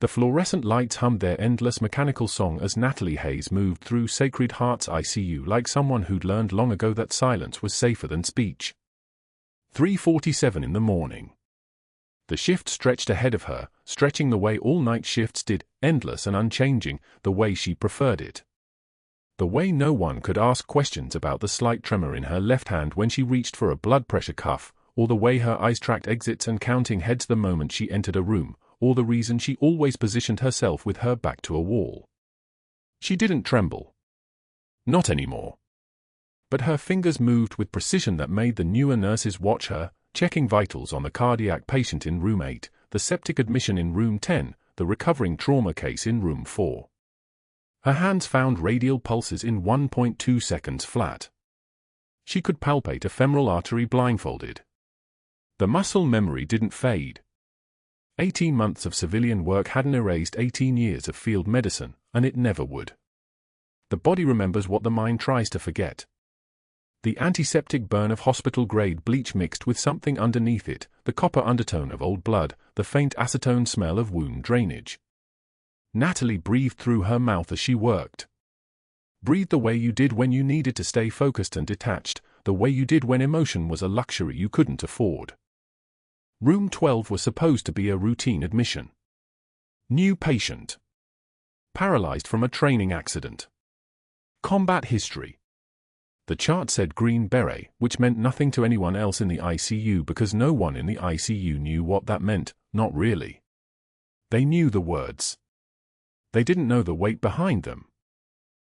The fluorescent lights hummed their endless mechanical song as Natalie Hayes moved through Sacred Heart's ICU like someone who'd learned long ago that silence was safer than speech. 3:47 in the morning. The shift stretched ahead of her, stretching the way all night shifts did, endless and unchanging, the way she preferred it. The way no one could ask questions about the slight tremor in her left hand when she reached for a blood pressure cuff, or the way her eyes tracked exits and counting heads the moment she entered a room, or the reason she always positioned herself with her back to a wall. She didn't tremble. Not anymore. But her fingers moved with precision that made the newer nurses watch her, checking vitals on the cardiac patient in room 8, the septic admission in room 10, the recovering trauma case in room 4. Her hands found radial pulses in 1.2 seconds flat. She could palpate a femoral artery blindfolded. The muscle memory didn't fade. 18 months of civilian work hadn't erased 18 years of field medicine, and it never would. The body remembers what the mind tries to forget. The antiseptic burn of hospital-grade bleach mixed with something underneath it, the copper undertone of old blood, the faint acetone smell of wound drainage. Natalie breathed through her mouth as she worked. Breathe the way you did when you needed to stay focused and detached, the way you did when emotion was a luxury you couldn't afford. Room 12 was supposed to be a routine admission. New patient. Paralyzed from a training accident. Combat history. The chart said Green Beret, which meant nothing to anyone else in the ICU because no one in the ICU knew what that meant, not really. They knew the words. They didn't know the weight behind them.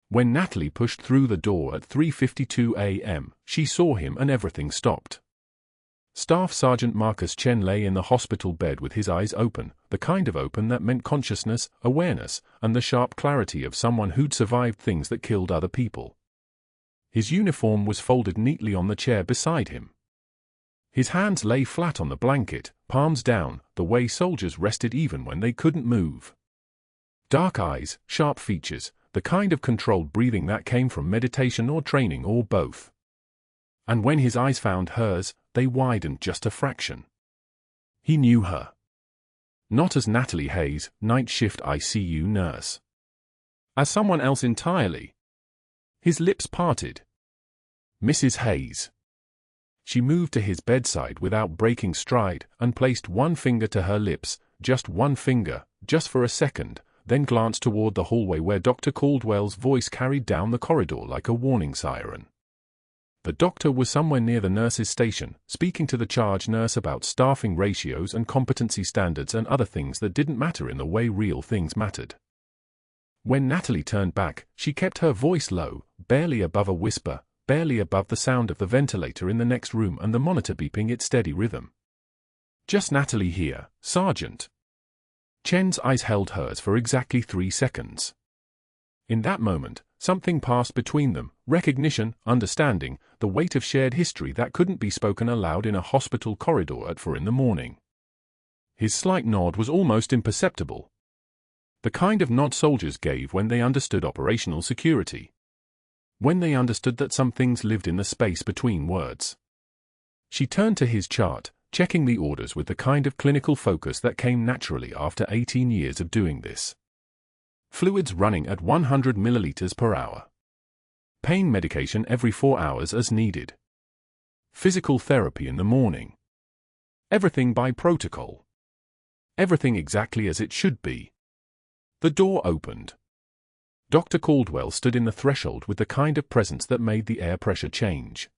When Natalie pushed through the door at 3:52 a.m., she saw him and everything stopped. Staff Sergeant Marcus Chen lay in the hospital bed with his eyes open, the kind of open that meant consciousness, awareness, and the sharp clarity of someone who'd survived things that killed other people. His uniform was folded neatly on the chair beside him. His hands lay flat on the blanket, palms down, the way soldiers rested even when they couldn't move. Dark eyes, sharp features, the kind of controlled breathing that came from meditation or training or both. And when his eyes found hers, they widened just a fraction. He knew her. Not as Natalie Hayes, night shift ICU nurse. As someone else entirely. His lips parted. Mrs. Hayes. She moved to his bedside without breaking stride and placed one finger to her lips, just one finger, just for a second, then glanced toward the hallway where Dr. Caldwell's voice carried down the corridor like a warning siren. The doctor was somewhere near the nurse's station, speaking to the charge nurse about staffing ratios and competency standards and other things that didn't matter in the way real things mattered. When Natalie turned back, she kept her voice low, barely above a whisper, barely above the sound of the ventilator in the next room and the monitor beeping its steady rhythm. Just Natalie here, Sergeant. Chen's eyes held hers for exactly 3 seconds. In that moment, something passed between them, recognition, understanding, the weight of shared history that couldn't be spoken aloud in a hospital corridor at 4 in the morning. His slight nod was almost imperceptible. The kind of nod soldiers gave when they understood operational security. When they understood that some things lived in the space between words. She turned to his chart, checking the orders with the kind of clinical focus that came naturally after 18 years of doing this. Fluids running at 100 milliliters per hour. Pain medication every 4 hours as needed. Physical therapy in the morning. Everything by protocol. Everything exactly as it should be. The door opened. Dr. Caldwell stood in the threshold with the kind of presence that made the air pressure change.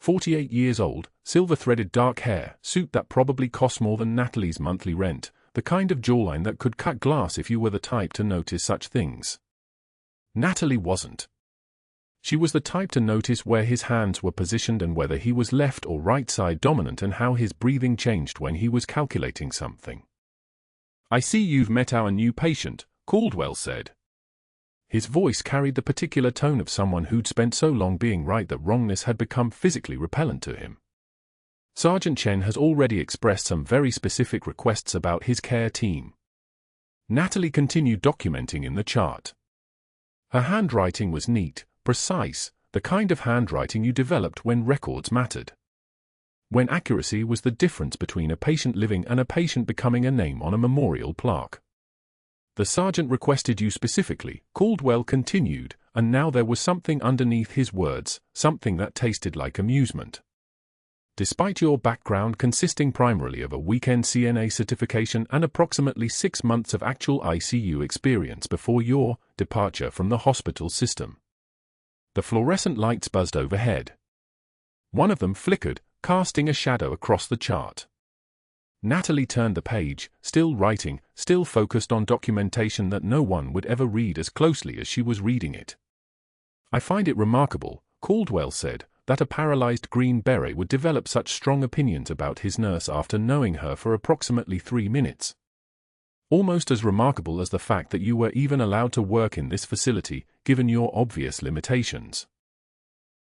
48 years old, silver-threaded dark hair, suit that probably cost more than Natalie's monthly rent, the kind of jawline that could cut glass if you were the type to notice such things. Natalie wasn't. She was the type to notice where his hands were positioned and whether he was left or right side dominant and how his breathing changed when he was calculating something. "I see you've met our new patient," Caldwell said. His voice carried the particular tone of someone who'd spent so long being right that wrongness had become physically repellent to him. Sergeant Chen has already expressed some very specific requests about his care team. Natalie continued documenting in the chart. Her handwriting was neat, precise, the kind of handwriting you developed when records mattered. When accuracy was the difference between a patient living and a patient becoming a name on a memorial plaque. The sergeant requested you specifically, Caldwell continued, and now there was something underneath his words, something that tasted like amusement. Despite your background consisting primarily of a weekend CNA certification and approximately 6 months of actual ICU experience before your departure from the hospital system. The fluorescent lights buzzed overhead. One of them flickered, casting a shadow across the chart. Natalie turned the page, still writing, still focused on documentation that no one would ever read as closely as she was reading it. I find it remarkable, Caldwell said, that a paralyzed Green Beret would develop such strong opinions about his nurse after knowing her for approximately 3 minutes. Almost as remarkable as the fact that you were even allowed to work in this facility, given your obvious limitations.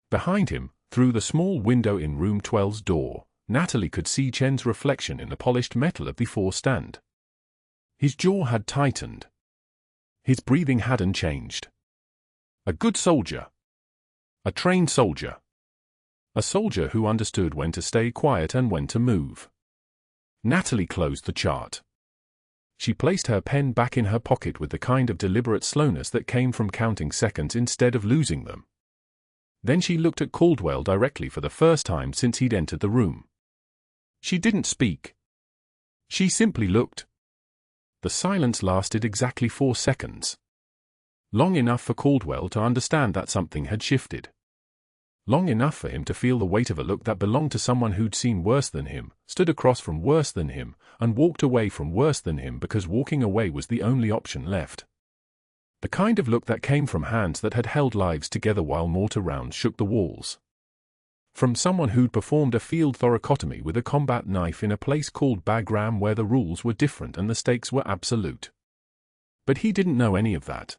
Behind him, through the small window in room 12's door, Natalie could see Chen's reflection in the polished metal of the forestand. His jaw had tightened. His breathing hadn't changed. A good soldier. A trained soldier. A soldier who understood when to stay quiet and when to move. Natalie closed the chart. She placed her pen back in her pocket with the kind of deliberate slowness that came from counting seconds instead of losing them. Then she looked at Caldwell directly for the first time since he'd entered the room. She didn't speak. She simply looked. The silence lasted exactly 4 seconds. Long enough for Caldwell to understand that something had shifted. Long enough for him to feel the weight of a look that belonged to someone who'd seen worse than him, stood across from worse than him, and walked away from worse than him because walking away was the only option left. The kind of look that came from hands that had held lives together while mortar rounds shook the walls. From someone who'd performed a field thoracotomy with a combat knife in a place called Bagram where the rules were different and the stakes were absolute. But he didn't know any of that.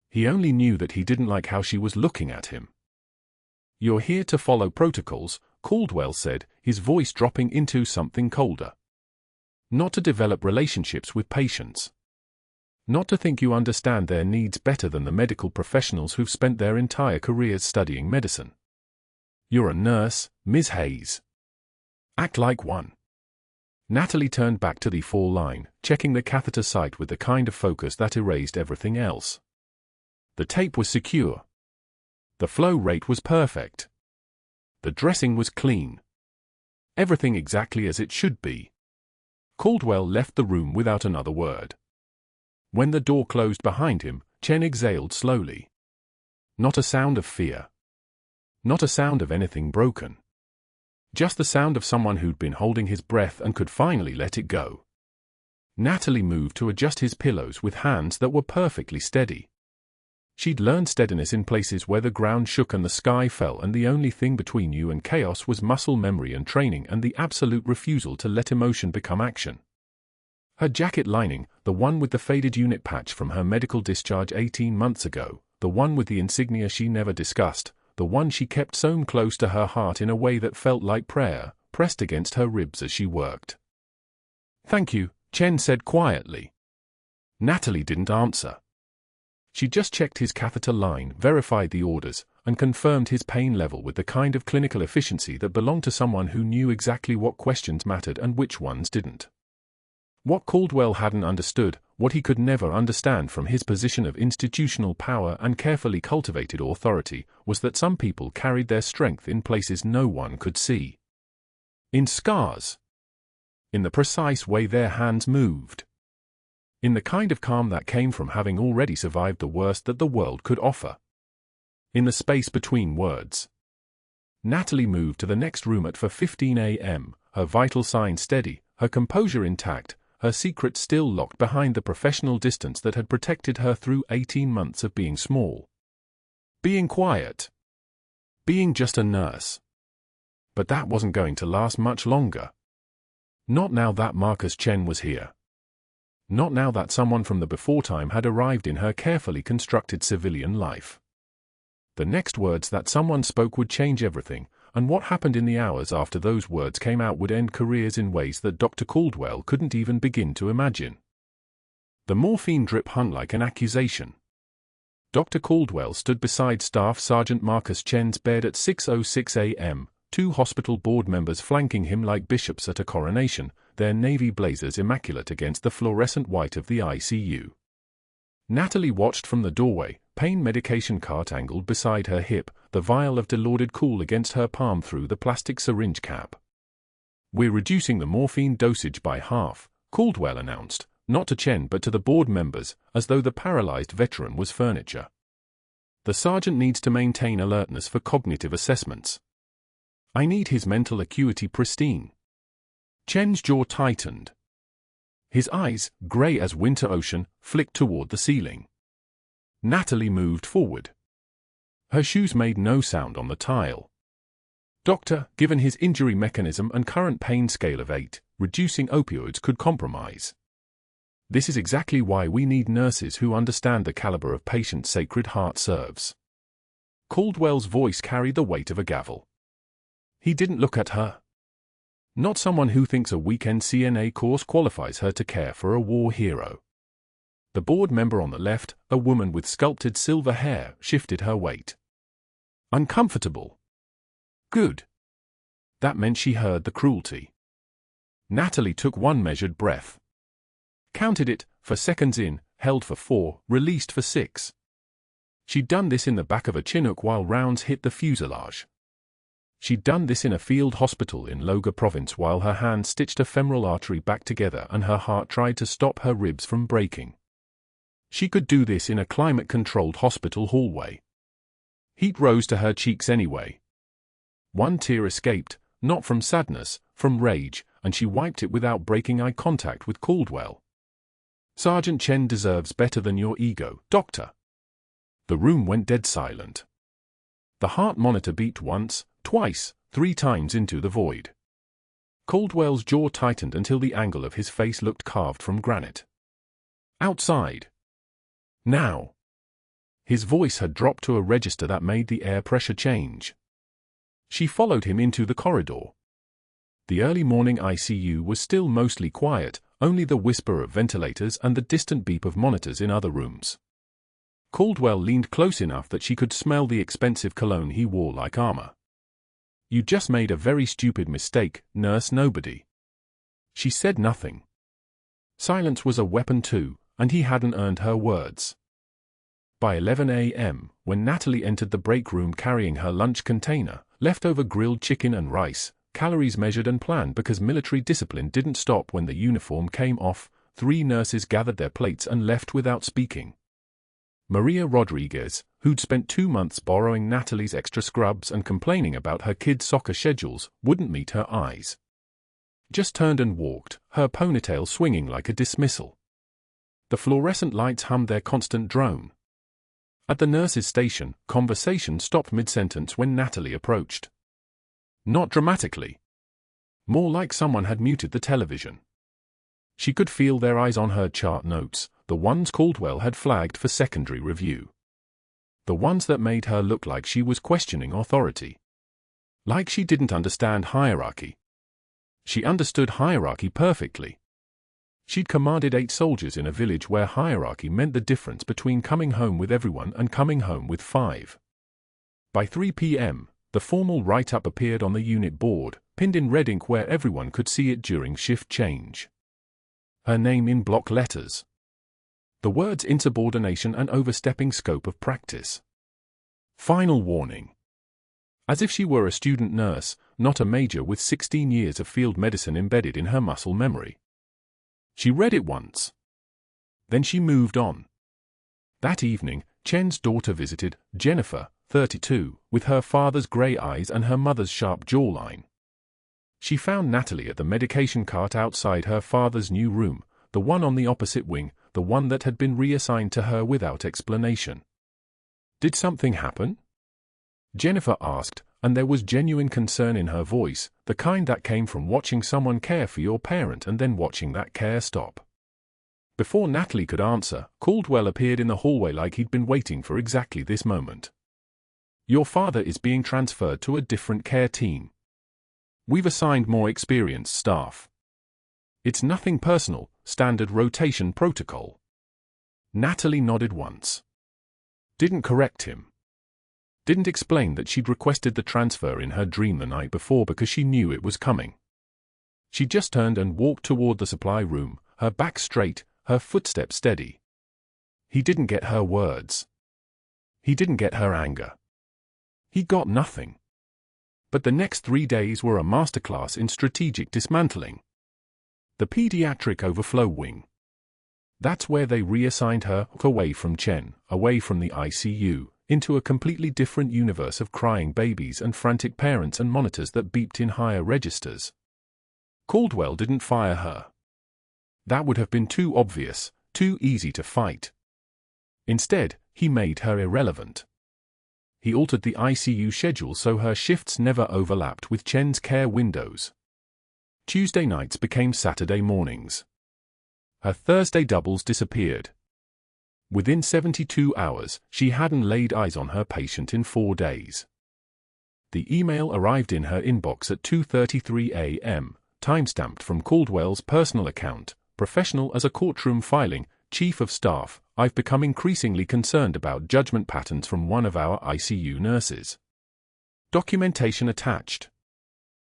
He only knew that he didn't like how she was looking at him. "You're here to follow protocols," Caldwell said, his voice dropping into something colder. "Not to develop relationships with patients. Not to think you understand their needs better than the medical professionals who've spent their entire careers studying medicine. You're a nurse, Ms. Hayes. Act like one." Natalie turned back to the 4-line, checking the catheter site with the kind of focus that erased everything else. The tape was secure. The flow rate was perfect. The dressing was clean. Everything exactly as it should be. Caldwell left the room without another word. When the door closed behind him, Chen exhaled slowly. Not a sound of fear. Not a sound of anything broken. Just the sound of someone who'd been holding his breath and could finally let it go. Natalie moved to adjust his pillows with hands that were perfectly steady. She'd learned steadiness in places where the ground shook and the sky fell, and the only thing between you and chaos was muscle memory and training and the absolute refusal to let emotion become action. Her jacket lining, the one with the faded unit patch from her medical discharge 18 months ago, the one with the insignia she never discussed, the one she kept sewn close to her heart in a way that felt like prayer, pressed against her ribs as she worked. "Thank you," Chen said quietly. Natalie didn't answer. She just checked his catheter line, verified the orders, and confirmed his pain level with the kind of clinical efficiency that belonged to someone who knew exactly what questions mattered and which ones didn't. What Caldwell hadn't understood, what he could never understand from his position of institutional power and carefully cultivated authority, was that some people carried their strength in places no one could see. In scars. In the precise way their hands moved. In the kind of calm that came from having already survived the worst that the world could offer. In the space between words. Natalie moved to the next room at 4:15 a.m., her vital signs steady, her composure intact, her secret still locked behind the professional distance that had protected her through 18 months of being small. Being quiet. Being just a nurse. But that wasn't going to last much longer. Not now that Marcus Chen was here. Not now that someone from the before time had arrived in her carefully constructed civilian life. The next words that someone spoke would change everything, and what happened in the hours after those words came out would end careers in ways that Dr. Caldwell couldn't even begin to imagine. The morphine drip hung like an accusation. Dr. Caldwell stood beside Staff Sergeant Marcus Chen's bed at 6:06 a.m., 2 hospital board members flanking him like bishops at a coronation, their navy blazers immaculate against the fluorescent white of the ICU. Natalie watched from the doorway, pain medication cart angled beside her hip, the vial of Dilaudid cool against her palm through the plastic syringe cap. "We're reducing the morphine dosage by half," Caldwell announced, not to Chen but to the board members, as though the paralyzed veteran was furniture. "The sergeant needs to maintain alertness for cognitive assessments. I need his mental acuity pristine." Chen's jaw tightened. His eyes, grey as winter ocean, flicked toward the ceiling. Natalie moved forward. Her shoes made no sound on the tile. "Doctor, given his injury mechanism and current pain scale of 8, reducing opioids could compromise. This is exactly why we need nurses who understand the caliber of patient Sacred Heart serves." Caldwell's voice carried the weight of a gavel. He didn't look at her. Not someone who thinks a weekend CNA course qualifies her to care for a war hero. The board member on the left, a woman with sculpted silver hair, shifted her weight. Uncomfortable. Good. That meant she heard the cruelty. Natalie took one measured breath. Counted it, for seconds in, held for 4, released for 6. She'd done this in the back of a Chinook while rounds hit the fuselage. She'd done this in a field hospital in Loga province while her hand stitched a femoral artery back together and her heart tried to stop her ribs from breaking. She could do this in a climate-controlled hospital hallway. Heat rose to her cheeks anyway. One tear escaped, not from sadness, from rage, and she wiped it without breaking eye contact with Caldwell. "Sergeant Chen deserves better than your ego, Doctor." The room went dead silent. The heart monitor beeped once, twice, 3 times into the void. Caldwell's jaw tightened until the angle of his face looked carved from granite. "Outside. Now." His voice had dropped to a register that made the air pressure change. She followed him into the corridor. The early morning ICU was still mostly quiet, only the whisper of ventilators and the distant beep of monitors in other rooms. Caldwell leaned close enough that she could smell the expensive cologne he wore like armor. "You just made a very stupid mistake, Nurse Nobody." She said nothing. Silence was a weapon too, and he hadn't earned her words. By 11 a.m., when Natalie entered the break room carrying her lunch container, leftover grilled chicken and rice, calories measured and planned because military discipline didn't stop when the uniform came off, 3 nurses gathered their plates and left without speaking. Maria Rodriguez, who'd spent 2 months borrowing Natalie's extra scrubs and complaining about her kids' soccer schedules, wouldn't meet her eyes. Just turned and walked, her ponytail swinging like a dismissal. The fluorescent lights hummed their constant drone. At the nurse's station, conversation stopped mid-sentence when Natalie approached. Not dramatically. More like someone had muted the television. She could feel their eyes on her chart notes, the ones Caldwell had flagged for secondary review. The ones that made her look like she was questioning authority. Like she didn't understand hierarchy. She understood hierarchy perfectly. She'd commanded 8 soldiers in a village where hierarchy meant the difference between coming home with everyone and coming home with 5. By 3 p.m., the formal write-up appeared on the unit board, pinned in red ink where everyone could see it during shift change. Her name in block letters. The words insubordination and overstepping scope of practice. Final warning. As if she were a student nurse, not a major with 16 years of field medicine embedded in her muscle memory. She read it once. Then she moved on. That evening, Chen's daughter visited, Jennifer, 32, with her father's grey eyes and her mother's sharp jawline. She found Natalie at the medication cart outside her father's new room, the one on the opposite wing, the one that had been reassigned to her without explanation. "Did something happen?" Jennifer asked, and there was genuine concern in her voice, the kind that came from watching someone care for your parent and then watching that care stop. Before Natalie could answer, Caldwell appeared in the hallway like he'd been waiting for exactly this moment. "Your father is being transferred to a different care team. We've assigned more experienced staff. It's nothing personal, standard rotation protocol." Natalie nodded once. Didn't correct him. Didn't explain that she'd requested the transfer in her dream the night before because she knew it was coming. She just turned and walked toward the supply room, her back straight, her footsteps steady. He didn't get her words. He didn't get her anger. He got nothing. But the next 3 days were a masterclass in strategic dismantling. The pediatric overflow wing. That's where they reassigned her away from Chen, away from the ICU, into a completely different universe of crying babies and frantic parents and monitors that beeped in higher registers. Caldwell didn't fire her. That would have been too obvious, too easy to fight. Instead, he made her irrelevant. He altered the ICU schedule so her shifts never overlapped with Chen's care windows. Tuesday nights became Saturday mornings. Her Thursday doubles disappeared. Within 72 hours, she hadn't laid eyes on her patient in 4 days. The email arrived in her inbox at 2:33 a.m., timestamped from Caldwell's personal account. Professional as a courtroom filing, Chief of Staff, I've become increasingly concerned about judgment patterns from one of our ICU nurses. Documentation attached.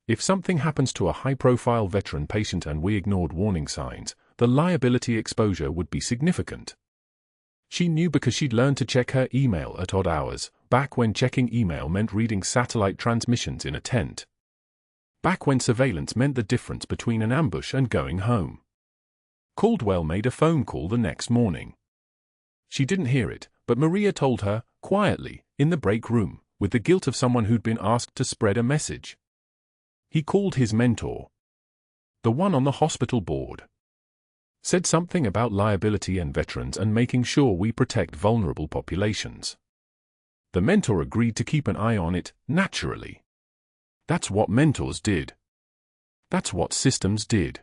If something happens to a high-profile veteran patient and we ignored warning signs, the liability exposure would be significant. She knew because she'd learned to check her email at odd hours, back when checking email meant reading satellite transmissions in a tent. Back when surveillance meant the difference between an ambush and going home. Caldwell made a phone call the next morning. She didn't hear it, but Maria told her, quietly, in the break room, with the guilt of someone who'd been asked to spread a message. He called his mentor. The one on the hospital board. Said something about liability and veterans and making sure we protect vulnerable populations. The mentor agreed to keep an eye on it, naturally. That's what mentors did. That's what systems did.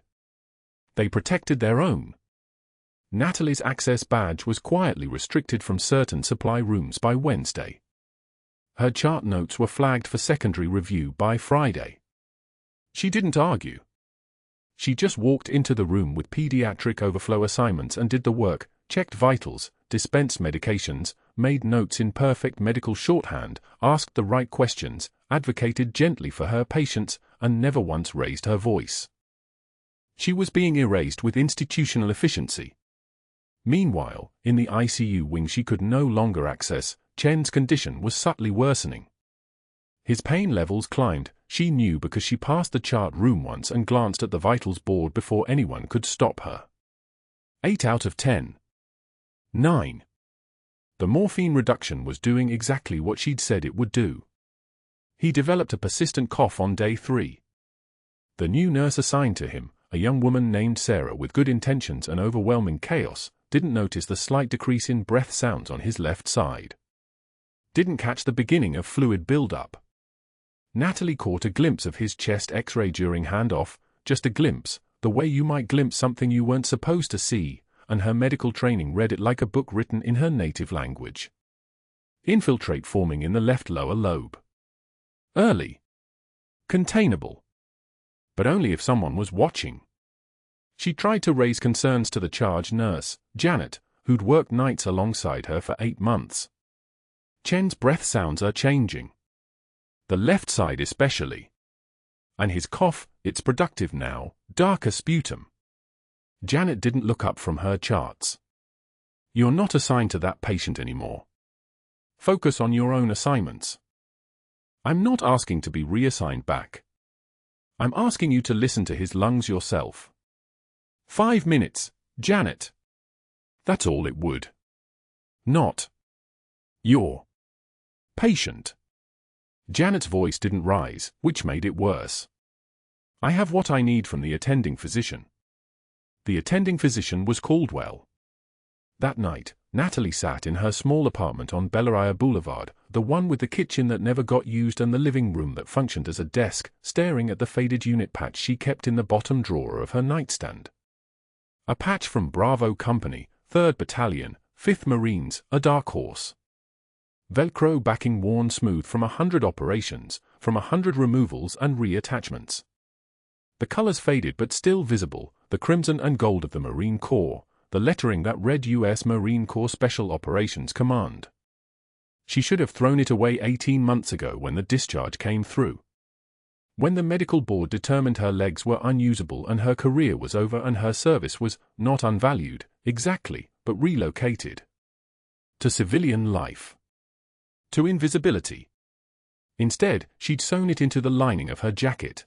They protected their own. Natalie's access badge was quietly restricted from certain supply rooms by Wednesday. Her chart notes were flagged for secondary review by Friday. She didn't argue. She just walked into the room with pediatric overflow assignments and did the work, checked vitals, dispensed medications, made notes in perfect medical shorthand, asked the right questions, advocated gently for her patients, and never once raised her voice. She was being erased with institutional efficiency. Meanwhile, in the ICU wing she could no longer access, Chen's condition was subtly worsening. His pain levels climbed, she knew because she passed the chart room once and glanced at the vitals board before anyone could stop her. 8 out of 10. 9. The morphine reduction was doing exactly what she'd said it would do. He developed a persistent cough on day 3. The new nurse assigned to him, a young woman named Sarah with good intentions and overwhelming chaos, didn't notice the slight decrease in breath sounds on his left side. Didn't catch the beginning of fluid buildup. Natalie caught a glimpse of his chest X-ray during handoff, just a glimpse, the way you might glimpse something you weren't supposed to see, and her medical training read it like a book written in her native language. Infiltrate forming in the left lower lobe. Early. Containable. But only if someone was watching. She tried to raise concerns to the charge nurse, Janet, who'd worked nights alongside her for 8 months. Chen's breath sounds are changing. The left side especially. And his cough, it's productive now, darker sputum. Janet didn't look up from her charts. You're not assigned to that patient anymore. Focus on your own assignments. I'm not asking to be reassigned back. I'm asking you to listen to his lungs yourself. 5 minutes, Janet. That's all it would. Not your patient. Janet's voice didn't rise, which made it worse. I have what I need from the attending physician. The attending physician was Caldwell. That night, Natalie sat in her small apartment on Beret Boulevard, the one with the kitchen that never got used and the living room that functioned as a desk, staring at the faded unit patch she kept in the bottom drawer of her nightstand. A patch from Bravo Company, 3rd Battalion, 5th Marines, a dark horse. Velcro backing worn smooth from 100 operations, from 100 removals and reattachments. The colors faded but still visible, the crimson and gold of the Marine Corps, the lettering that read U.S. Marine Corps Special Operations Command. She should have thrown it away 18 months ago when the discharge came through. When the medical board determined her legs were unusable and her career was over and her service was not unvalued, exactly, but relocated. To civilian life. To invisibility. Instead, she'd sewn it into the lining of her jacket.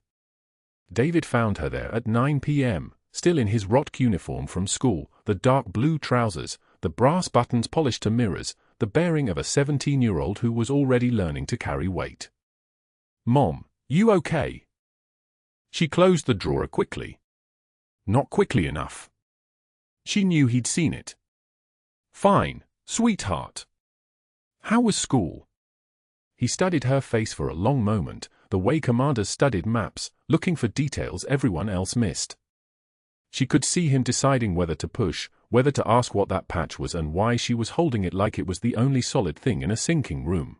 David found her there at 9 p.m., still in his ROTC uniform from school, the dark blue trousers, the brass buttons polished to mirrors, the bearing of a 17-year-old who was already learning to carry weight. "Mom, you okay?" She closed the drawer quickly. Not quickly enough. She knew he'd seen it. "Fine, sweetheart. How was school?" He studied her face for a long moment, the way commanders studied maps, looking for details everyone else missed. She could see him deciding whether to push, whether to ask what that patch was and why she was holding it like it was the only solid thing in a sinking room.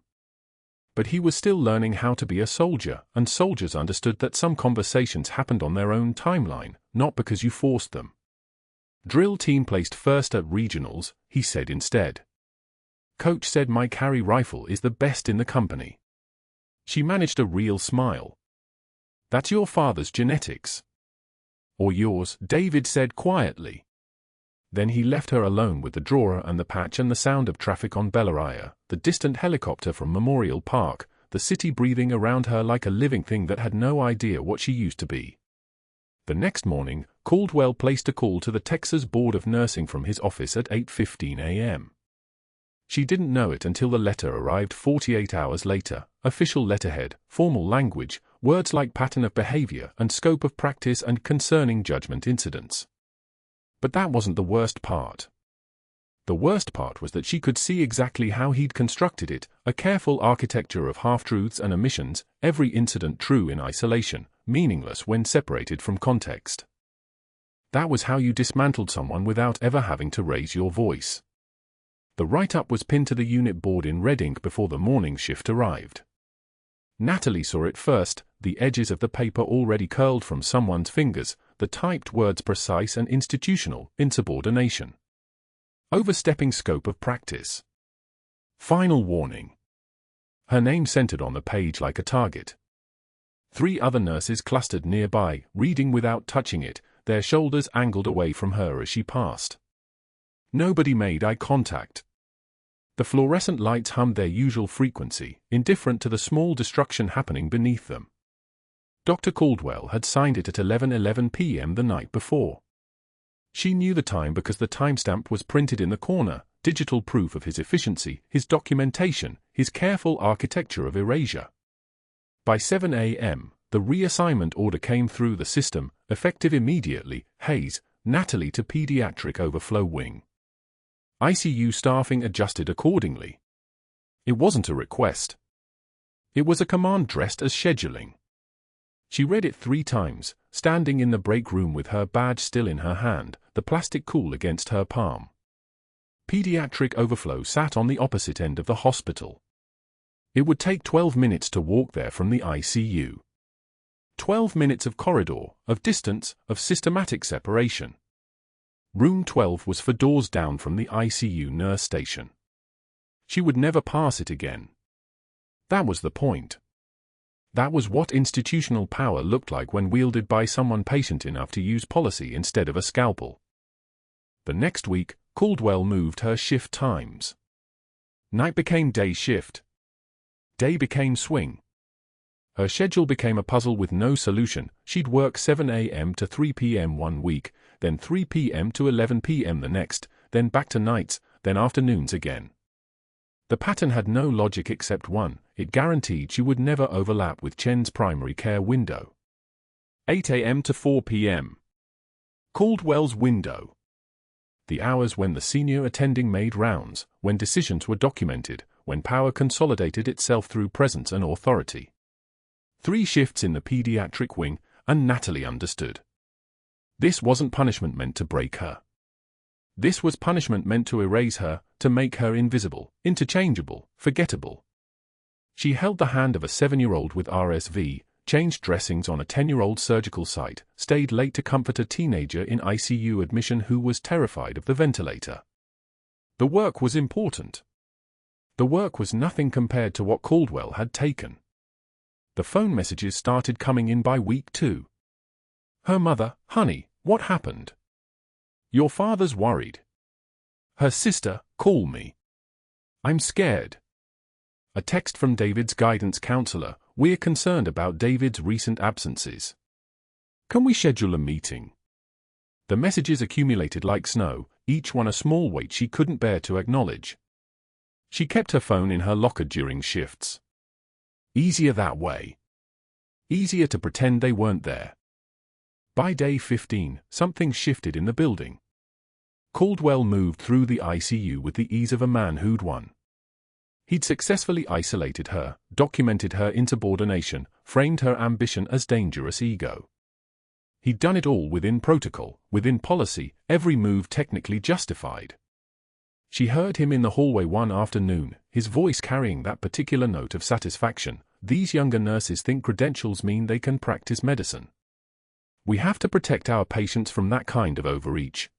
But he was still learning how to be a soldier, and soldiers understood that some conversations happened on their own timeline, not because you forced them. "Drill team placed first at regionals," he said instead. "Coach said my carry rifle is the best in the company." She managed a real smile. "That's your father's genetics." "Or yours," David said quietly. Then he left her alone with the drawer and the patch and the sound of traffic on Beret, the distant helicopter from Memorial Park, the city breathing around her like a living thing that had no idea what she used to be. The next morning, Caldwell placed a call to the Texas Board of Nursing from his office at 8:15 a.m. She didn't know it until the letter arrived 48 hours later, official letterhead, formal language, words like pattern of behavior and scope of practice and concerning judgment incidents. But that wasn't the worst part. The worst part was that she could see exactly how he'd constructed it, a careful architecture of half-truths and omissions, every incident true in isolation, meaningless when separated from context. That was how you dismantled someone without ever having to raise your voice. The write-up was pinned to the unit board in red ink before the morning shift arrived. Natalie saw it first, the edges of the paper already curled from someone's fingers, the typed words precise and institutional, insubordination. Overstepping scope of practice. Final warning. Her name centered on the page like a target. 3 other nurses clustered nearby, reading without touching it, their shoulders angled away from her as she passed. Nobody made eye contact. The fluorescent lights hummed their usual frequency, indifferent to the small destruction happening beneath them. Dr. Caldwell had signed it at 11:11 p.m. the night before. She knew the time because the timestamp was printed in the corner, digital proof of his efficiency, his documentation, his careful architecture of erasure. By 7 a.m., the reassignment order came through the system, effective immediately: Hayes, Natalie to pediatric overflow wing. ICU staffing adjusted accordingly. It wasn't a request. It was a command dressed as scheduling. She read it 3 times, standing in the break room with her badge still in her hand, the plastic cool against her palm. Pediatric overflow sat on the opposite end of the hospital. It would take 12 minutes to walk there from the ICU. 12 minutes of corridor, of distance, of systematic separation. Room 12 was 4 doors down from the ICU nurse station. She would never pass it again. That was the point. That was what institutional power looked like when wielded by someone patient enough to use policy instead of a scalpel. The next week, Caldwell moved her shift times. Night became day shift. Day became swing. Her schedule became a puzzle with no solution. She'd work 7 a.m. to 3 p.m. one week, then 3 p.m. to 11 p.m. the next, then back to nights, then afternoons again. The pattern had no logic except one: it guaranteed she would never overlap with Chen's primary care window. 8 a.m. to 4 p.m. Caldwell's window. The hours when the senior attending made rounds, when decisions were documented, when power consolidated itself through presence and authority. 3 shifts in the pediatric wing, and Natalie understood. This wasn't punishment meant to break her. This was punishment meant to erase her, to make her invisible, interchangeable, forgettable. She held the hand of a 7-year-old with RSV, changed dressings on a 10-year-old surgical site, stayed late to comfort a teenager in ICU admission who was terrified of the ventilator. The work was important. The work was nothing compared to what Caldwell had taken. The phone messages started coming in by week 2. Her mother: "Honey, what happened? Your father's worried." Her sister: "Call me." I'm scared. A text from David's guidance counselor. We're concerned about David's recent absences. Can we schedule a meeting? The messages accumulated like snow, each one a small weight she couldn't bear to acknowledge. She kept her phone in her locker during shifts. Easier that way. Easier to pretend they weren't there. By day 15, something shifted in the building. Caldwell moved through the ICU with the ease of a man who'd won. He'd successfully isolated her, documented her insubordination, framed her ambition as dangerous ego. He'd done it all within protocol, within policy, every move technically justified. She heard him in the hallway one afternoon, his voice carrying that particular note of satisfaction. These younger nurses think credentials mean they can practice medicine. We have to protect our patients from that kind of overreach.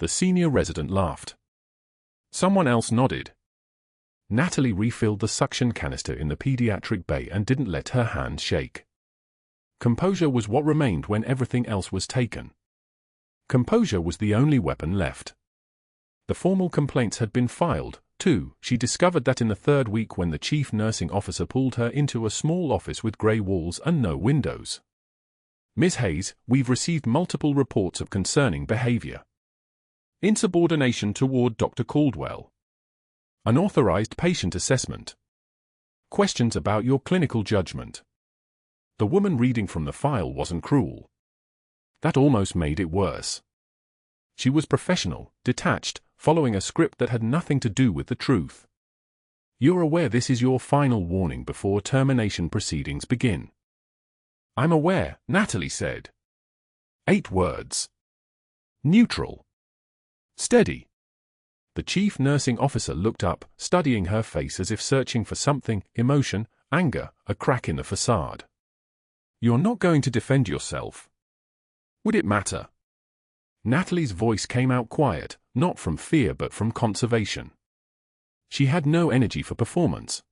The senior resident laughed. Someone else nodded. Natalie refilled the suction canister in the pediatric bay and didn't let her hands shake. Composure was what remained when everything else was taken. Composure was the only weapon left. The formal complaints had been filed, too. She discovered that in the third week when the chief nursing officer pulled her into a small office with grey walls and no windows. Ms. Hayes, we've received multiple reports of concerning behavior. Insubordination toward Dr. Caldwell. Unauthorized patient assessment. Questions about your clinical judgment. The woman reading from the file wasn't cruel. That almost made it worse. She was professional, detached, following a script that had nothing to do with the truth. You're aware this is your final warning before termination proceedings begin. I'm aware, Natalie said. 8 words. Neutral. Steady. The chief nursing officer looked up, studying her face as if searching for something, emotion, anger, a crack in the facade. You're not going to defend yourself. Would it matter? Natalie's voice came out quiet, not from fear but from conservation. She had no energy for performance.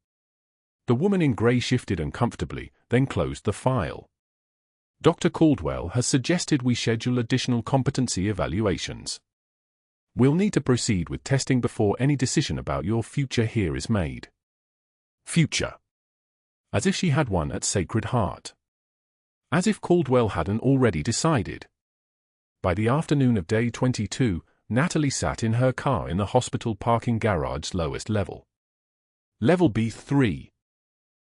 The woman in grey shifted uncomfortably, then closed the file. Dr. Caldwell has suggested we schedule additional competency evaluations. We'll need to proceed with testing before any decision about your future here is made. Future. As if she had one at Sacred Heart. As if Caldwell hadn't already decided. By the afternoon of day 22, Natalie sat in her car in the hospital parking garage's lowest level. Level B3.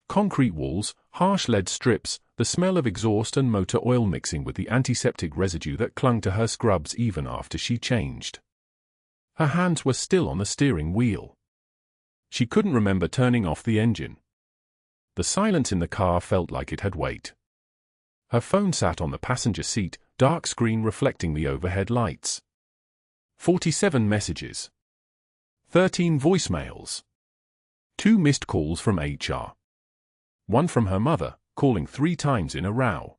Concrete walls, harsh lead strips, the smell of exhaust and motor oil mixing with the antiseptic residue that clung to her scrubs even after she changed. Her hands were still on the steering wheel. She couldn't remember turning off the engine. The silence in the car felt like it had weight. Her phone sat on the passenger seat, dark screen reflecting the overhead lights. 47 messages. 13 voicemails. 2 missed calls from HR. 1 from her mother, calling 3 times in a row.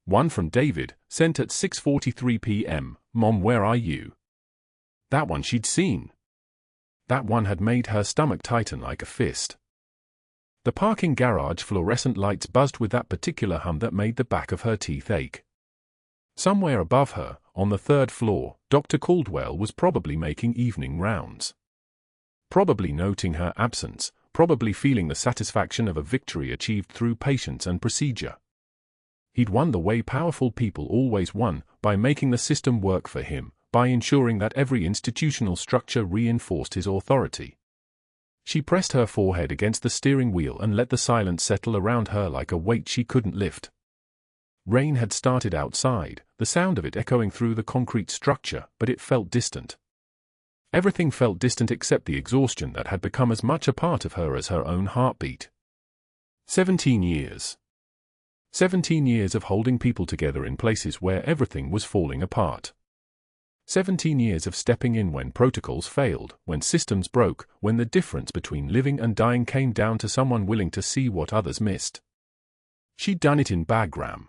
1 from David, sent at 6:43 p.m, Mom, where are you? That one she'd seen. That one had made her stomach tighten like a fist. The parking garage fluorescent lights buzzed with that particular hum that made the back of her teeth ache. Somewhere above her, on the 3rd floor, Dr. Caldwell was probably making evening rounds. Probably noting her absence, probably feeling the satisfaction of a victory achieved through patience and procedure. He'd won the way powerful people always won, by making the system work for him, by ensuring that every institutional structure reinforced his authority. She pressed her forehead against the steering wheel and let the silence settle around her like a weight she couldn't lift. Rain had started outside, the sound of it echoing through the concrete structure, but it felt distant. Everything felt distant except the exhaustion that had become as much a part of her as her own heartbeat. 17 years. 17 years of holding people together in places where everything was falling apart. 17 years of stepping in when protocols failed, when systems broke, when the difference between living and dying came down to someone willing to see what others missed. She'd done it in Bagram.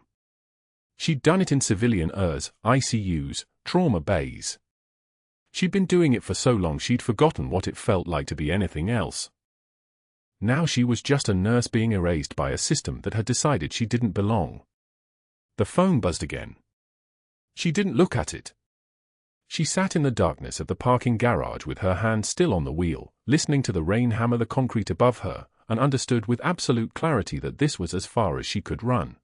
She'd done it in civilian ERs, ICUs, trauma bays. She'd been doing it for so long she'd forgotten what it felt like to be anything else. Now she was just a nurse being erased by a system that had decided she didn't belong. The phone buzzed again. She didn't look at it. She sat in the darkness of the parking garage with her hand still on the wheel, listening to the rain hammer the concrete above her, and understood with absolute clarity that this was as far as she could run.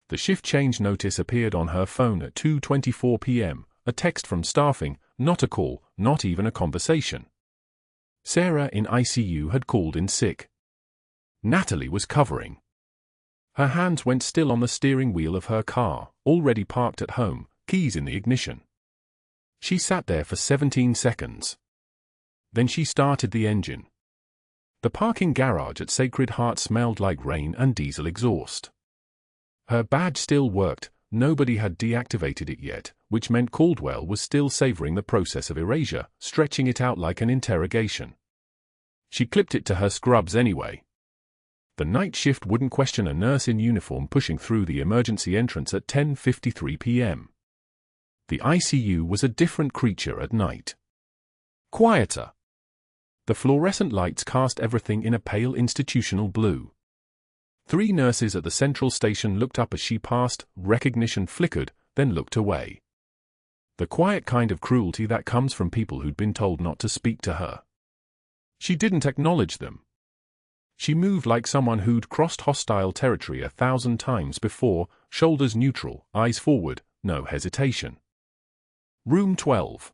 The shift change notice appeared on her phone at 2:24 p.m., a text from staffing, not a call, not even a conversation. Sarah in ICU had called in sick. Natalie was covering. Her hands went still on the steering wheel of her car, already parked at home, keys in the ignition. She sat there for 17 seconds. Then she started the engine. The parking garage at Sacred Heart smelled like rain and diesel exhaust. Her badge still worked, nobody had deactivated it yet, which meant Caldwell was still savoring the process of erasure, stretching it out like an interrogation. She clipped it to her scrubs anyway. The night shift wouldn't question a nurse in uniform pushing through the emergency entrance at 10:53 p.m. The ICU was a different creature at night. Quieter. The fluorescent lights cast everything in a pale institutional blue. 3 nurses at the central station looked up as she passed, recognition flickered, then looked away. The quiet kind of cruelty that comes from people who'd been told not to speak to her. She didn't acknowledge them. She moved like someone who'd crossed hostile territory 1,000 times before, shoulders neutral, eyes forward, no hesitation. Room 12.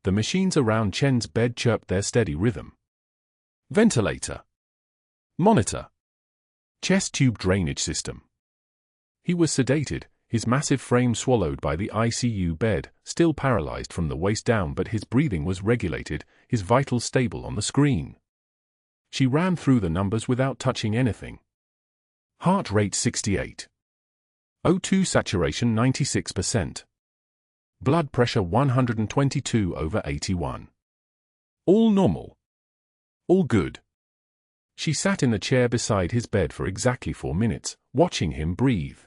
The machines around Chen's bed chirped their steady rhythm. Ventilator. Monitor. Chest tube drainage system. He was sedated, his massive frame swallowed by the ICU bed, still paralyzed from the waist down, but his breathing was regulated, his vitals stable on the screen. She ran through the numbers without touching anything. Heart rate 68. O2 saturation 96%. Blood pressure 122/81. All normal. All good. She sat in the chair beside his bed for exactly 4 minutes, watching him breathe.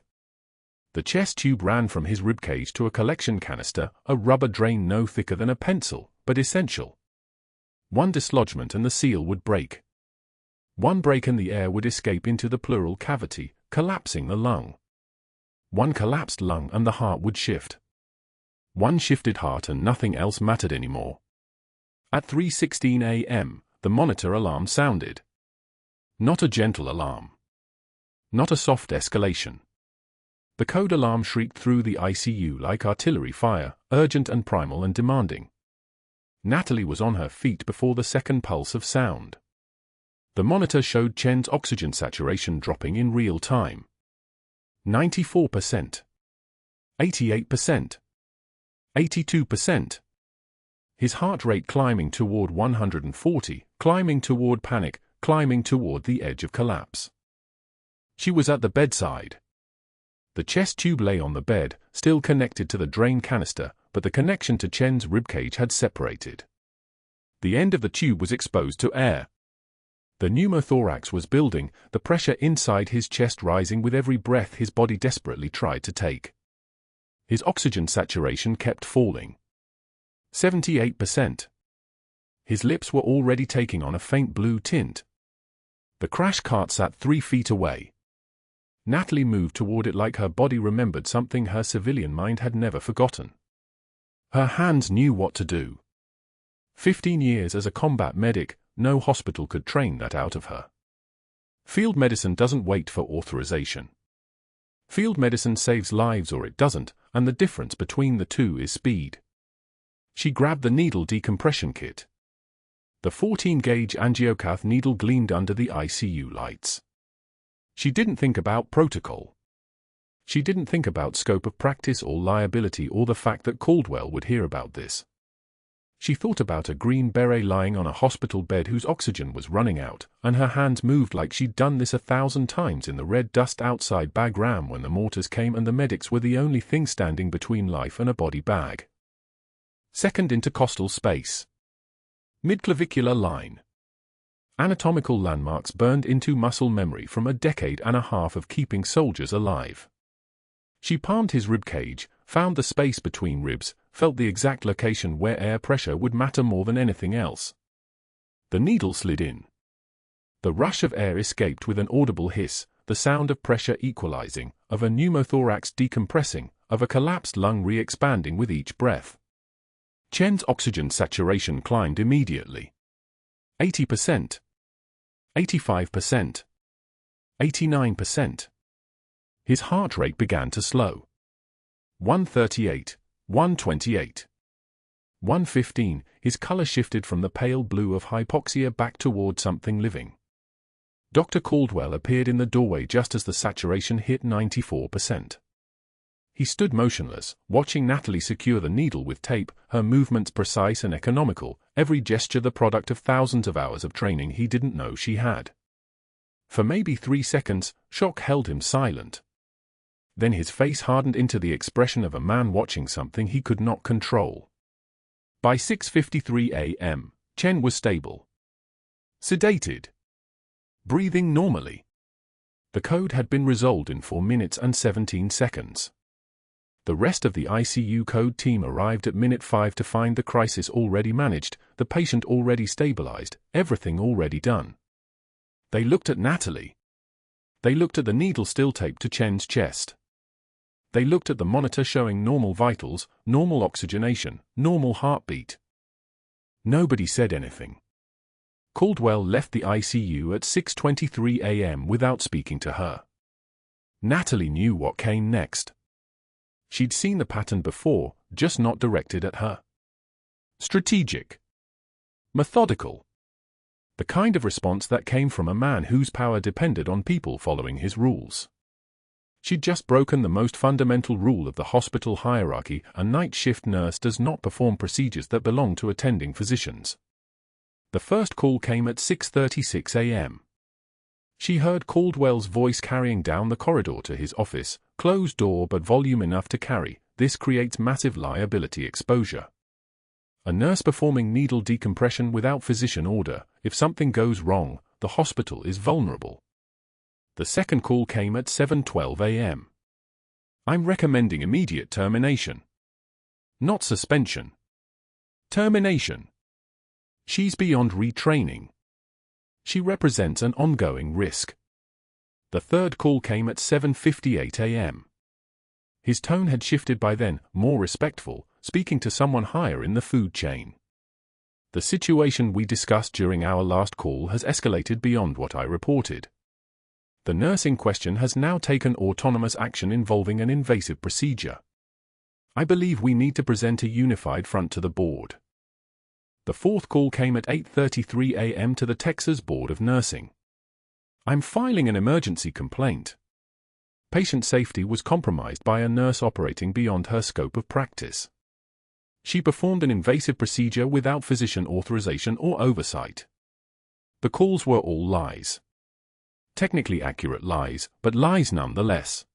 The chest tube ran from his ribcage to a collection canister, a rubber drain no thicker than a pencil, but essential. One dislodgement and the seal would break. One break and the air would escape into the pleural cavity, collapsing the lung. One collapsed lung and the heart would shift. One shifted heart and nothing else mattered anymore. At 3:16 a.m., the monitor alarm sounded. Not a gentle alarm. Not a soft escalation. The code alarm shrieked through the ICU like artillery fire, urgent and primal and demanding. Natalie was on her feet before the second pulse of sound. The monitor showed Chen's oxygen saturation dropping in real time. 94%. 88%. 82%. His heart rate climbing toward 140, climbing toward panic, climbing toward the edge of collapse. She was at the bedside. The chest tube lay on the bed, still connected to the drain canister, but the connection to Chen's ribcage had separated. The end of the tube was exposed to air. The pneumothorax was building, the pressure inside his chest rising with every breath his body desperately tried to take. His oxygen saturation kept falling. 78%. His lips were already taking on a faint blue tint. The crash cart sat 3 feet away. Natalie moved toward it like her body remembered something her civilian mind had never forgotten. Her hands knew what to do. 15 years as a combat medic, no hospital could train that out of her. Field medicine doesn't wait for authorization. Field medicine saves lives or it doesn't, and the difference between the two is speed. She grabbed the needle decompression kit. The 14-gauge angiocath needle gleamed under the ICU lights. She didn't think about protocol. She didn't think about scope of practice or liability or the fact that Caldwell would hear about this. She thought about a green beret lying on a hospital bed whose oxygen was running out, and her hands moved like she'd done this 1,000 times in the red dust outside Bagram when the mortars came and the medics were the only thing standing between life and a body bag. Second intercostal space. Midclavicular line. Anatomical landmarks burned into muscle memory from a decade and a half of keeping soldiers alive. She palmed his ribcage, found the space between ribs, felt the exact location where air pressure would matter more than anything else. The needle slid in. The rush of air escaped with an audible hiss, the sound of pressure equalizing, of a pneumothorax decompressing, of a collapsed lung re-expanding with each breath. Chen's oxygen saturation climbed immediately. 80%. 85%. 89%. His heart rate began to slow. 138, 128. 115, his color shifted from the pale blue of hypoxia back toward something living. Dr. Caldwell appeared in the doorway just as the saturation hit 94%. He stood motionless, watching Natalie secure the needle with tape, her movements precise and economical, every gesture the product of thousands of hours of training he didn't know she had. For maybe 3 seconds, shock held him silent. Then his face hardened into the expression of a man watching something he could not control. By 6:53 a.m., Chen was stable. Sedated. Breathing normally. The code had been resolved in 4 minutes and 17 seconds. The rest of the ICU code team arrived at minute 5 to find the crisis already managed, the patient already stabilized, everything already done. They looked at Natalie. They looked at the needle still taped to Chen's chest. They looked at the monitor showing normal vitals, normal oxygenation, normal heartbeat. Nobody said anything. Caldwell left the ICU at 6:23 a.m. without speaking to her. Natalie knew what came next. She'd seen the pattern before, just not directed at her. Strategic. Methodical. The kind of response that came from a man whose power depended on people following his rules. She'd just broken the most fundamental rule of the hospital hierarchy: a night shift nurse does not perform procedures that belong to attending physicians. The first call came at 6:36 a.m. She heard Caldwell's voice carrying down the corridor to his office, closed door but volume enough to carry. This creates massive liability exposure. A nurse performing needle decompression without physician order. If something goes wrong, the hospital is vulnerable. The second call came at 7:12 a.m. I'm recommending immediate termination. Not suspension. Termination. She's beyond retraining. She represents an ongoing risk. The third call came at 7:58 a.m. His tone had shifted by then, more respectful, speaking to someone higher in the food chain. The situation we discussed during our last call has escalated beyond what I reported. The nurse in question has now taken autonomous action involving an invasive procedure. I believe we need to present a unified front to the board. The fourth call came at 8:33 a.m. to the Texas Board of Nursing. I'm filing an emergency complaint. Patient safety was compromised by a nurse operating beyond her scope of practice. She performed an invasive procedure without physician authorization or oversight. The calls were all lies. Technically accurate lies, but lies nonetheless.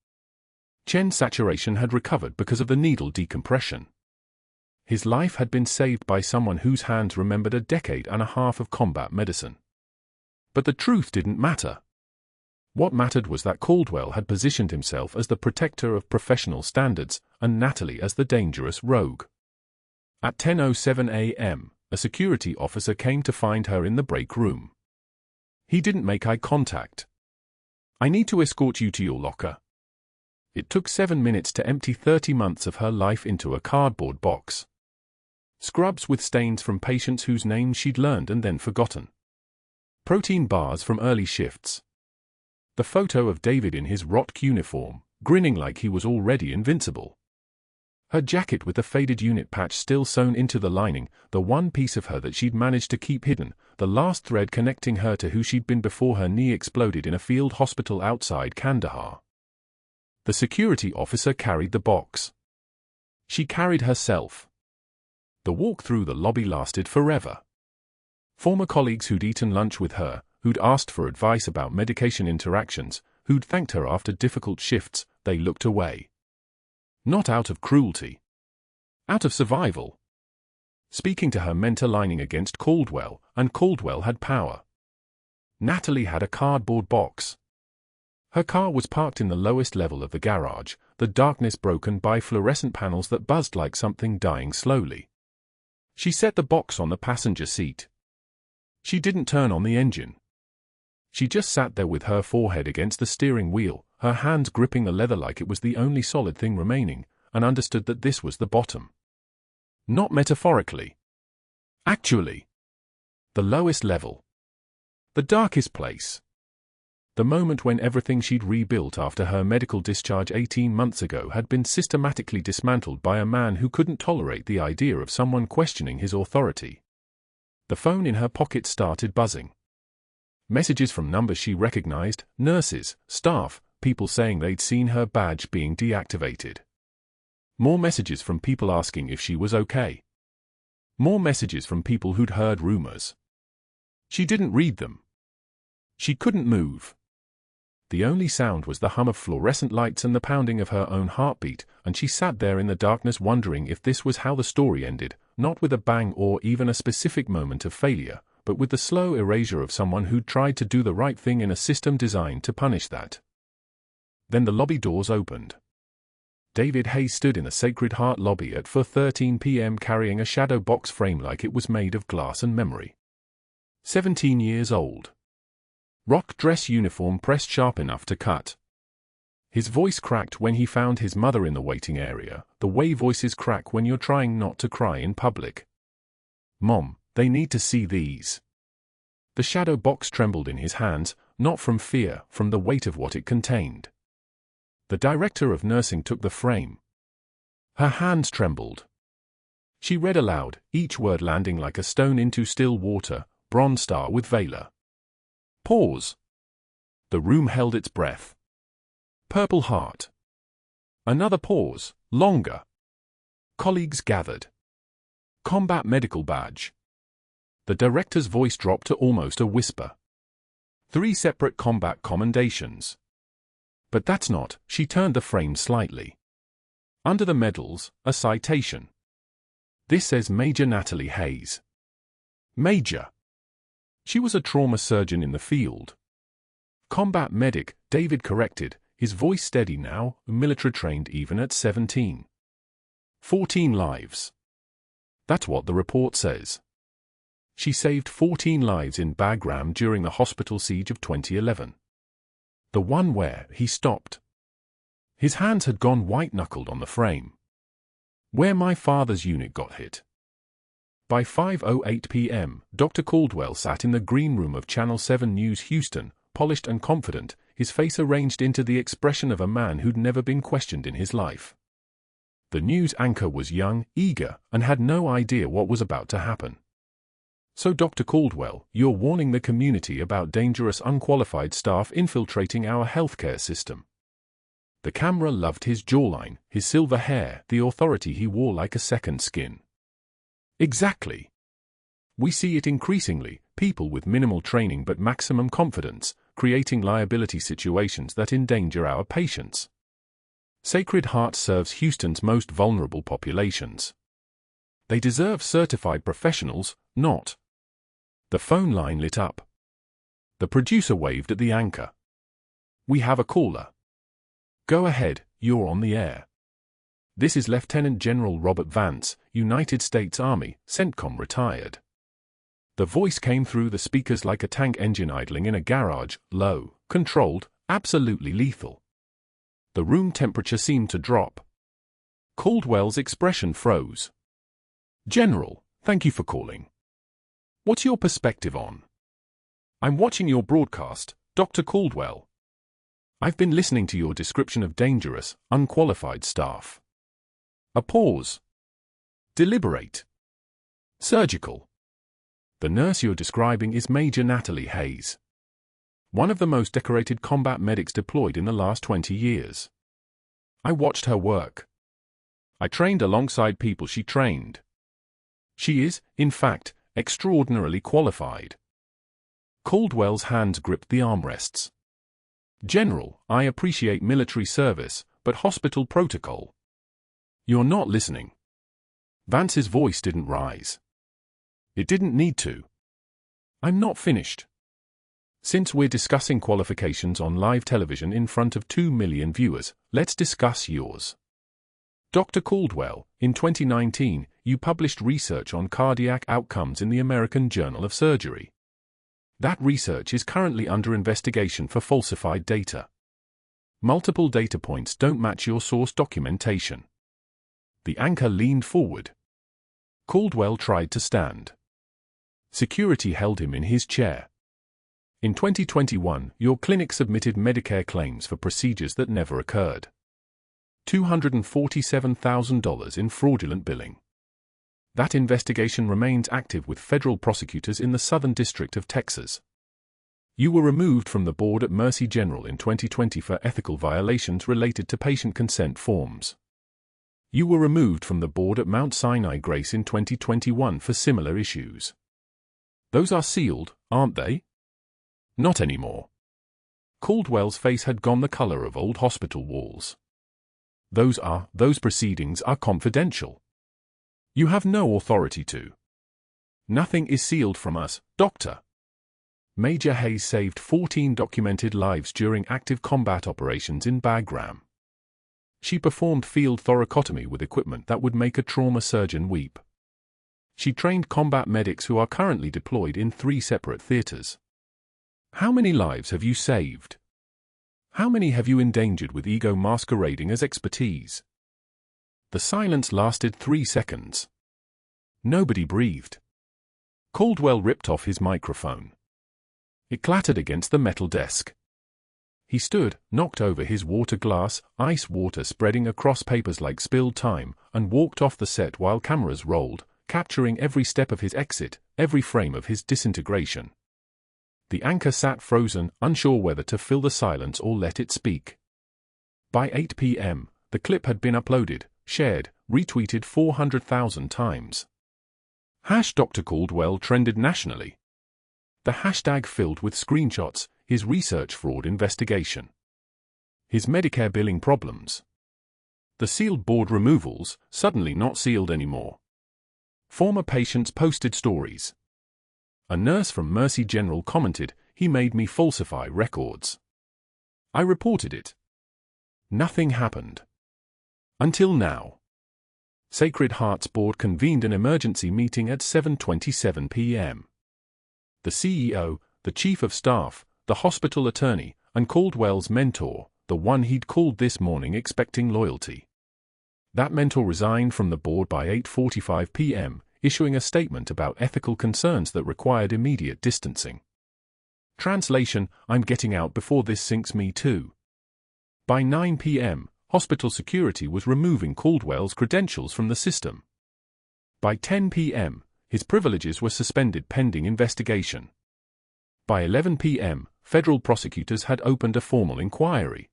Chen's saturation had recovered because of the needle decompression. His life had been saved by someone whose hands remembered a decade and a half of combat medicine. But the truth didn't matter. What mattered was that Caldwell had positioned himself as the protector of professional standards, and Natalie as the dangerous rogue. At 10:07 a.m., a security officer came to find her in the break room. He didn't make eye contact. I need to escort you to your locker. It took 7 minutes to empty 30 months of her life into a cardboard box. Scrubs with stains from patients whose names she'd learned and then forgotten. Protein bars from early shifts. The photo of David in his ROTC uniform, grinning like he was already invincible. Her jacket with the faded unit patch still sewn into the lining, the one piece of her that she'd managed to keep hidden, the last thread connecting her to who she'd been before her knee exploded in a field hospital outside Kandahar. The security officer carried the box. She carried herself. The walk through the lobby lasted forever. Former colleagues who'd eaten lunch with her, who'd asked for advice about medication interactions, who'd thanked her after difficult shifts, they looked away. Not out of cruelty. Out of survival. Speaking to her meant aligning against Caldwell, and Caldwell had power. Natalie had a cardboard box. Her car was parked in the lowest level of the garage, the darkness broken by fluorescent panels that buzzed like something dying slowly. She set the box on the passenger seat. She didn't turn on the engine. She just sat there with her forehead against the steering wheel, her hands gripping the leather like it was the only solid thing remaining, and understood that this was the bottom. Not metaphorically. Actually. The lowest level. The darkest place. The moment when everything she'd rebuilt after her medical discharge 18 months ago had been systematically dismantled by a man who couldn't tolerate the idea of someone questioning his authority. The phone in her pocket started buzzing. Messages from numbers she recognized, nurses, staff, people saying they'd seen her badge being deactivated. More messages from people asking if she was okay. More messages from people who'd heard rumors. She didn't read them. She couldn't move. The only sound was the hum of fluorescent lights and the pounding of her own heartbeat, and she sat there in the darkness wondering if this was how the story ended, not with a bang or even a specific moment of failure, but with the slow erasure of someone who'd tried to do the right thing in a system designed to punish that. Then the lobby doors opened. David Hayes stood in the Sacred Heart lobby at 4:13 p.m. carrying a shadow box frame like it was made of glass and memory. 17 years old. Rock dress uniform pressed sharp enough to cut. His voice cracked when he found his mother in the waiting area, the way voices crack when you're trying not to cry in public. "Mom, they need to see these." The shadow box trembled in his hands, not from fear, from the weight of what it contained. The director of nursing took the frame. Her hands trembled. She read aloud, each word landing like a stone into still water, Bronze Star with Valor. Pause. The room held its breath. Purple Heart. Another pause, longer. Colleagues gathered. Combat Medical Badge. The director's voice dropped to almost a whisper. 3 separate combat commendations. But that's not, she turned the frame slightly. Under the medals, a citation. This says Major Natalie Hayes. Major. She was a trauma surgeon in the field. Combat medic, David corrected, his voice steady now, military trained even at 17. 14 lives. That's what the report says. She saved 14 lives in Bagram during the hospital siege of 2011. The one where he stopped. His hands had gone white-knuckled on the frame. Where my father's unit got hit. By 5:08 p.m., Dr. Caldwell sat in the green room of Channel 7 News Houston, polished and confident, his face arranged into the expression of a man who'd never been questioned in his life. The news anchor was young, eager, and had no idea what was about to happen. "So Dr. Caldwell, you're warning the community about dangerous unqualified staff infiltrating our healthcare system." The camera loved his jawline, his silver hair, the authority he wore like a second skin. Exactly. We see it increasingly, people with minimal training but maximum confidence, creating liability situations that endanger our patients. Sacred Heart serves Houston's most vulnerable populations. They deserve certified professionals, not. The phone line lit up. The producer waved at the anchor. "We have a caller." "Go ahead, you're on the air." "This is Lieutenant General Robert Vance, United States Army, CENTCOM retired." The voice came through the speakers like a tank engine idling in a garage, low, controlled, absolutely lethal. The room temperature seemed to drop. Caldwell's expression froze. "General, thank you for calling. What's your perspective on?" "I'm watching your broadcast, Dr. Caldwell. I've been listening to your description of dangerous, unqualified staff." A pause. Deliberate. Surgical. "The nurse you're describing is Major Natalie Hayes. One of the most decorated combat medics deployed in the last 20 years. I watched her work. I trained alongside people she trained. She is, in fact, extraordinarily qualified." Caldwell's hands gripped the armrests. "General, I appreciate military service, but hospital protocol." "You're not listening." Vance's voice didn't rise. It didn't need to. "I'm not finished. Since we're discussing qualifications on live television in front of 2 million viewers, let's discuss yours. Dr. Caldwell, in 2019, you published research on cardiac outcomes in the American Journal of Surgery. That research is currently under investigation for falsified data. Multiple data points don't match your source documentation." The anchor leaned forward. Caldwell tried to stand. Security held him in his chair. In 2021, your clinic submitted Medicare claims for procedures that never occurred. $247,000 in fraudulent billing. That investigation remains active with federal prosecutors in the Southern District of Texas. You were removed from the board at Mercy General in 2020 for ethical violations related to patient consent forms. You were removed from the board at Mount Sinai Grace in 2021 for similar issues. Those are sealed, aren't they? Not anymore. Caldwell's face had gone the color of old hospital walls. Those proceedings are confidential. You have no authority to. Nothing is sealed from us, Doctor. Major Hayes saved 14 documented lives during active combat operations in Bagram. She performed field thoracotomy with equipment that would make a trauma surgeon weep. She trained combat medics who are currently deployed in 3 separate theaters. How many lives have you saved? How many have you endangered with ego masquerading as expertise? The silence lasted 3 seconds. Nobody breathed. Caldwell ripped off his microphone. It clattered against the metal desk. He stood, knocked over his water glass, ice water spreading across papers like spilled time, and walked off the set while cameras rolled, capturing every step of his exit, every frame of his disintegration. The anchor sat frozen, unsure whether to fill the silence or let it speak. By 8 p.m., the clip had been uploaded, shared, retweeted 400,000 times. #Dr. Caldwell trended nationally. The hashtag filled with screenshots, his research fraud investigation. His Medicare billing problems. The sealed board removals, suddenly not sealed anymore. Former patients posted stories. A nurse from Mercy General commented, "He made me falsify records." I reported it. Nothing happened. Until now. Sacred Heart's board convened an emergency meeting at 7:27 p.m. The CEO, the chief of staff, the hospital attorney, and Caldwell's mentor, the one he'd called this morning expecting loyalty. That mentor resigned from the board by 8:45 p.m., issuing a statement about ethical concerns that required immediate distancing. Translation: I'm getting out before this sinks me too. By 9 p.m., hospital security was removing Caldwell's credentials from the system. By 10 p.m., his privileges were suspended pending investigation. By 11 p.m., federal prosecutors had opened a formal inquiry.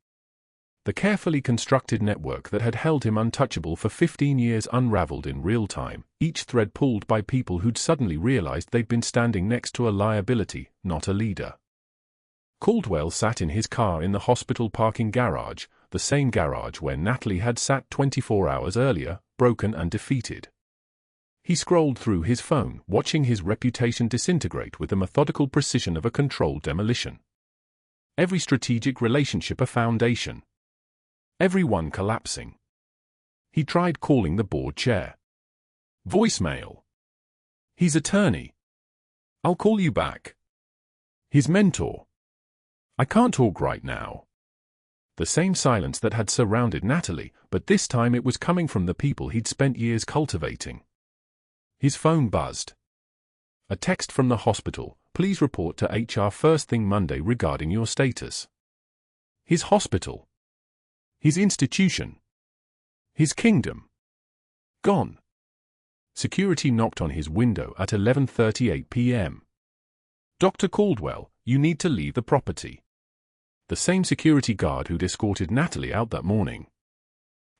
The carefully constructed network that had held him untouchable for 15 years unraveled in real time, each thread pulled by people who'd suddenly realized they'd been standing next to a liability, not a leader. Caldwell sat in his car in the hospital parking garage, the same garage where Natalie had sat 24 hours earlier, broken and defeated. He scrolled through his phone, watching his reputation disintegrate with the methodical precision of a controlled demolition. Every strategic relationship a foundation. Everyone collapsing. He tried calling the board chair. Voicemail. His attorney. I'll call you back. His mentor. I can't talk right now. The same silence that had surrounded Natalie, but this time it was coming from the people he'd spent years cultivating. His phone buzzed. A text from the hospital, "Please report to HR first thing Monday regarding your status." His hospital. His institution. His kingdom. Gone. Security knocked on his window at 11:38 p.m. "Dr. Caldwell, you need to leave the property." The same security guard who'd escorted Natalie out that morning.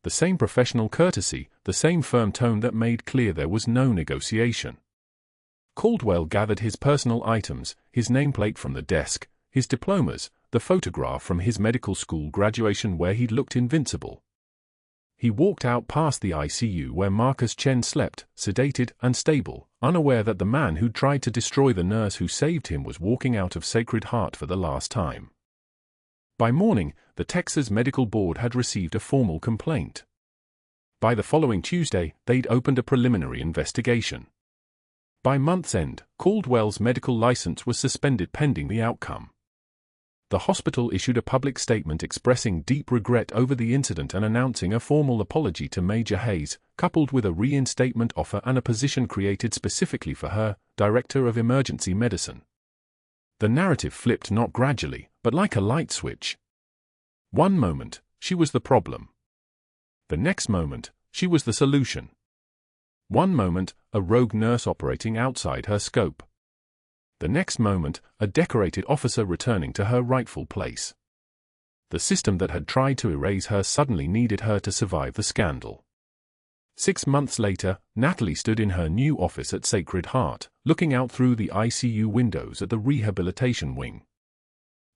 The same professional courtesy, the same firm tone that made clear there was no negotiation. Caldwell gathered his personal items, his nameplate from the desk, his diplomas, the photograph from his medical school graduation where he'd looked invincible. He walked out past the ICU where Marcus Chen slept, sedated and stable, unaware that the man who'd tried to destroy the nurse who saved him was walking out of Sacred Heart for the last time. By morning, the Texas Medical Board had received a formal complaint. By the following Tuesday, they'd opened a preliminary investigation. By month's end, Caldwell's medical license was suspended pending the outcome. The hospital issued a public statement expressing deep regret over the incident and announcing a formal apology to Major Hayes, coupled with a reinstatement offer and a position created specifically for her, Director of Emergency Medicine. The narrative flipped not gradually, but like a light switch. One moment, she was the problem. The next moment, she was the solution. One moment, a rogue nurse operating outside her scope. The next moment, a decorated officer returning to her rightful place. The system that had tried to erase her suddenly needed her to survive the scandal. 6 months later, Natalie stood in her new office at Sacred Heart, looking out through the ICU windows at the rehabilitation wing.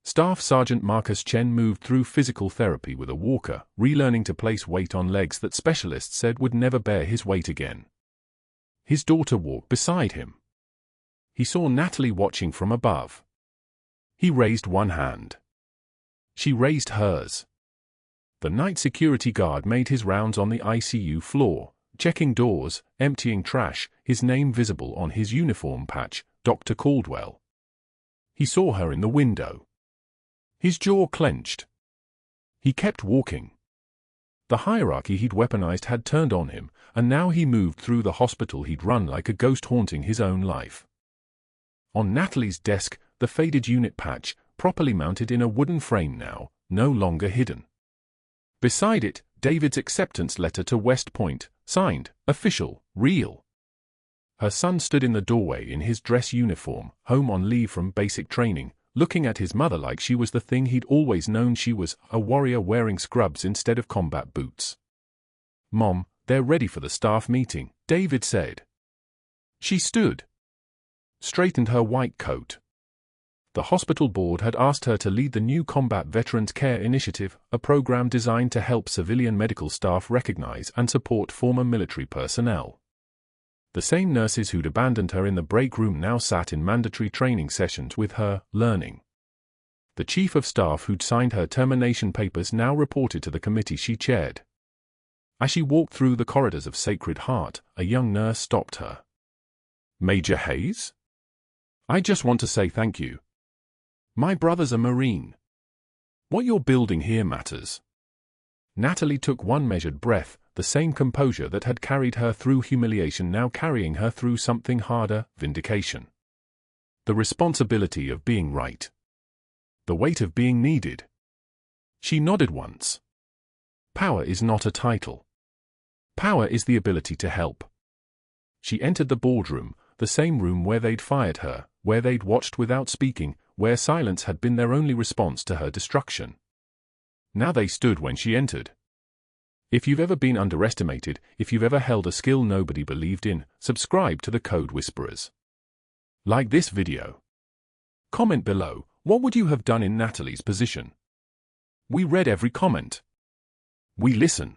Staff Sergeant Marcus Chen moved through physical therapy with a walker, relearning to place weight on legs that specialists said would never bear his weight again. His daughter walked beside him. He saw Natalie watching from above. He raised one hand. She raised hers. The night security guard made his rounds on the ICU floor, checking doors, emptying trash, his name visible on his uniform patch, Dr. Caldwell. He saw her in the window. His jaw clenched. He kept walking. The hierarchy he'd weaponized had turned on him, and now he moved through the hospital he'd run like a ghost haunting his own life. On Natalie's desk, the faded unit patch, properly mounted in a wooden frame now, no longer hidden. Beside it, David's acceptance letter to West Point, signed, official, real. Her son stood in the doorway in his dress uniform, home on leave from basic training, looking at his mother like she was the thing he'd always known she was, a warrior wearing scrubs instead of combat boots. "Mom, they're ready for the staff meeting," David said. She stood. Straightened her white coat. The hospital board had asked her to lead the new Combat Veterans Care Initiative, a program designed to help civilian medical staff recognize and support former military personnel. The same nurses who'd abandoned her in the break room now sat in mandatory training sessions with her, learning. The chief of staff who'd signed her termination papers now reported to the committee she chaired. As she walked through the corridors of Sacred Heart, a young nurse stopped her. "Major Hayes? I just want to say thank you. My brother's a Marine. What you're building here matters." Natalie took one measured breath, the same composure that had carried her through humiliation now carrying her through something harder, vindication. The responsibility of being right. The weight of being needed. She nodded once. Power is not a title. Power is the ability to help. She entered the boardroom, the same room where they'd fired her, where they'd watched without speaking, where silence had been their only response to her destruction. Now they stood when she entered. If you've ever been underestimated, if you've ever held a skill nobody believed in, subscribe to the Code Whisperers. Like this video. Comment below, what would you have done in Natalie's position? We read every comment. We listen.